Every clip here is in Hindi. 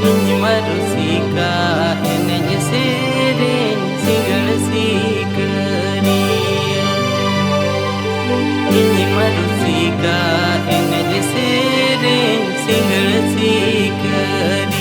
Inji marusika enenya sereny singal sikeria. Inji marusika enenya sereny singal sikeria.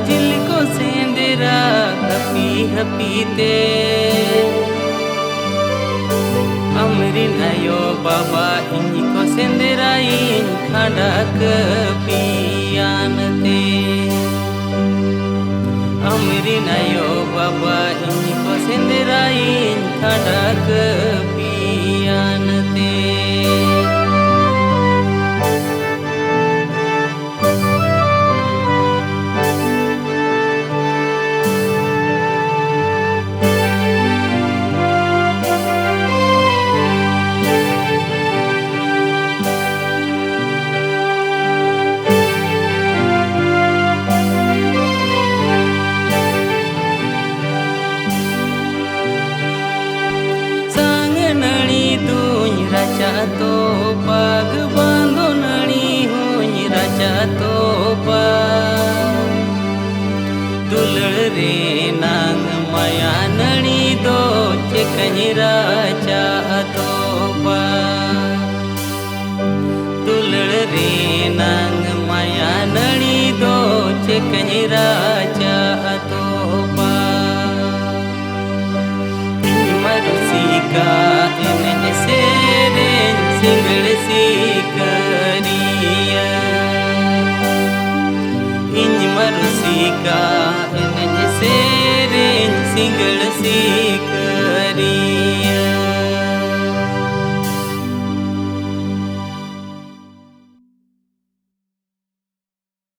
जिलको सेंदेरा कपी हपीते अमरिन आयो बाबा इनको सेंदेरा इन खड़ा कपियानते अमरिन आयो बाबा इनको सेंदेरा इन खड़ा कपियानते तो पग बांधो नणी होनी राजा तो दुलड़ रे नांग माया नणी दो कहीं राजा तो दुलड़ रे नांग माया नणी दो कहीं राजा तो मरुसिका इन्हें सेरें सिंगल सीकरिया. इंज मरुसिका इन्हें सेरें सिंगल सी